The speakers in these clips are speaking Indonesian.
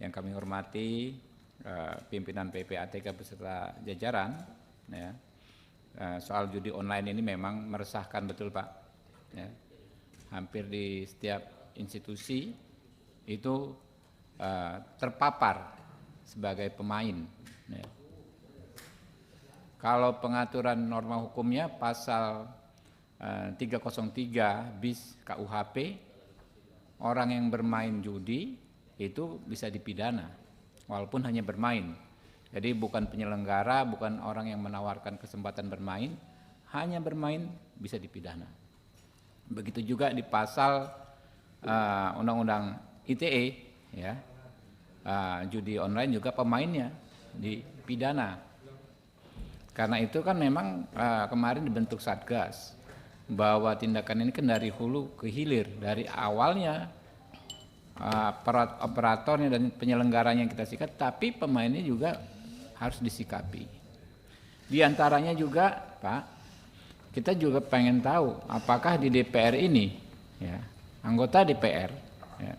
yang kami hormati pimpinan PPATK beserta jajaran, ya, soal judi online ini memang meresahkan betul Pak. Ya. Hampir di setiap institusi itu terpapar sebagai pemain. Ya. Kalau pengaturan norma hukumnya pasal 303 bis KUHP, orang yang bermain judi itu bisa dipidana walaupun hanya bermain. Jadi bukan penyelenggara, bukan orang yang menawarkan kesempatan bermain, hanya bermain bisa dipidana. Begitu juga di pasal Undang-Undang ITE, ya, judi online juga pemainnya dipidana. Karena itu kan memang kemarin dibentuk Satgas, bahwa tindakan ini kan dari hulu ke hilir, dari awalnya operatornya dan penyelenggaranya yang kita sikat, tapi pemainnya juga harus disikapi. Di antaranya juga Pak, kita juga pengen tahu apakah di DPR ini, ya, anggota DPR, ya,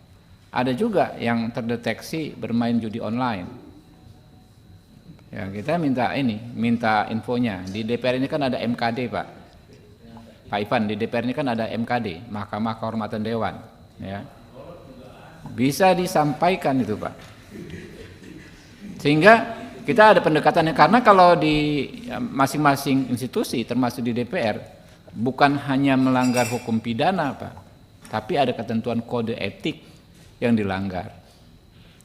ada juga yang terdeteksi bermain judi online. Ya, kita minta infonya. Di DPR ini kan ada MKD Pak Ivan, di DPR ini kan ada MKD, Mahkamah Kehormatan Dewan, ya. Bisa disampaikan itu Pak. Sehingga kita ada pendekatannya, karena kalau di masing-masing institusi termasuk di DPR bukan hanya melanggar hukum pidana Pak, tapi ada ketentuan kode etik yang dilanggar.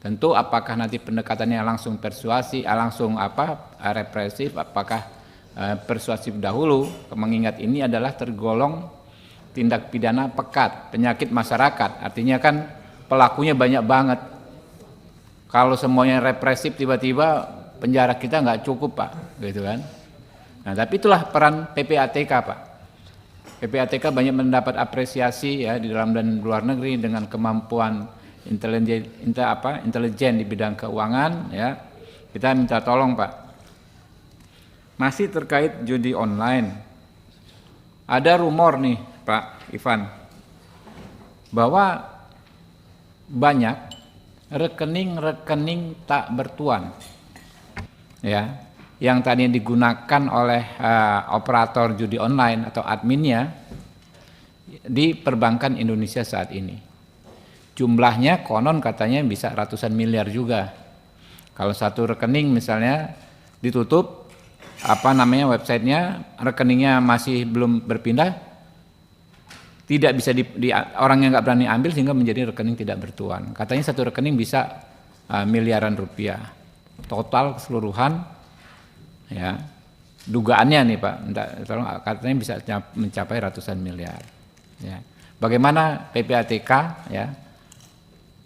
Tentu apakah nanti pendekatannya langsung persuasi, langsung represif, apakah persuasif dahulu, mengingat ini adalah tergolong tindak pidana pekat, penyakit masyarakat. Artinya kan pelakunya banyak banget. Kalau semuanya represif, tiba-tiba penjara kita nggak cukup Pak, gitu kan. Nah, tapi itulah peran PPATK Pak. PPATK banyak mendapat apresiasi, ya, di dalam dan luar negeri dengan kemampuan intelijen di bidang keuangan, ya. Kita minta tolong Pak. Masih terkait judi online, ada rumor nih Pak Ivan, bahwa banyak rekening tak bertuan, ya, yang tadinya digunakan oleh operator judi online atau adminnya di perbankan Indonesia saat ini. Jumlahnya konon katanya bisa ratusan miliar juga. Kalau satu rekening misalnya ditutup, websitenya, rekeningnya masih belum berpindah, tidak bisa orang yang nggak berani ambil sehingga menjadi rekening tidak bertuan. Katanya satu rekening bisa miliaran rupiah. Total keseluruhan, ya, dugaannya nih Pak, katanya bisa mencapai ratusan miliar. Ya. Bagaimana PPATK, ya,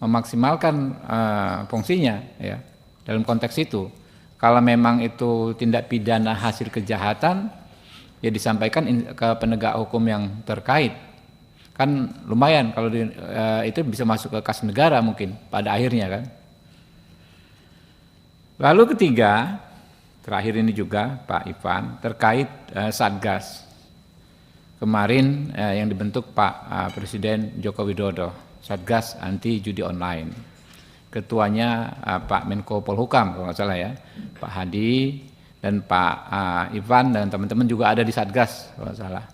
memaksimalkan fungsinya, ya, dalam konteks itu. Kalau memang itu tindak pidana hasil kejahatan, ya disampaikan ke penegak hukum yang terkait. Kan lumayan kalau itu bisa masuk ke kas negara mungkin pada akhirnya kan. Lalu ketiga, terakhir ini juga Pak Ivan, terkait Satgas. Kemarin yang dibentuk Pak Presiden Joko Widodo, Satgas anti judi online. Ketuanya Pak Menko Polhukam kalau nggak salah, ya, Pak Hadi dan Pak Ivan dan teman-teman juga ada di Satgas kalau nggak salah.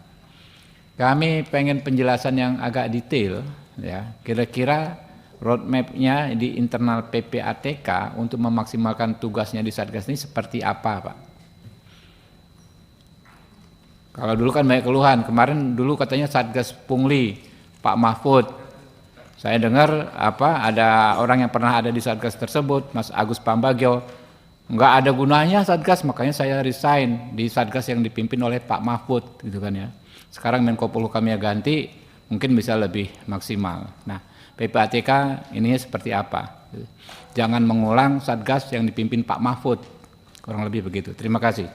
Kami pengen penjelasan yang agak detail, ya, kira-kira roadmap-nya di internal PPATK untuk memaksimalkan tugasnya di Satgas ini seperti apa Pak? Kalau dulu kan banyak keluhan, kemarin dulu katanya Satgas Pungli, Pak Mahfud. Saya dengar ada orang yang pernah ada di Satgas tersebut, Mas Agus Pambagio, nggak ada gunanya Satgas, makanya saya resign di Satgas yang dipimpin oleh Pak Mahfud, gitu kan, ya. Sekarang Menko Polhukamnya ganti, mungkin bisa lebih maksimal. Nah, PPATK ininya seperti apa? Jangan mengulang Satgas yang dipimpin Pak Mahfud, kurang lebih begitu. Terima kasih.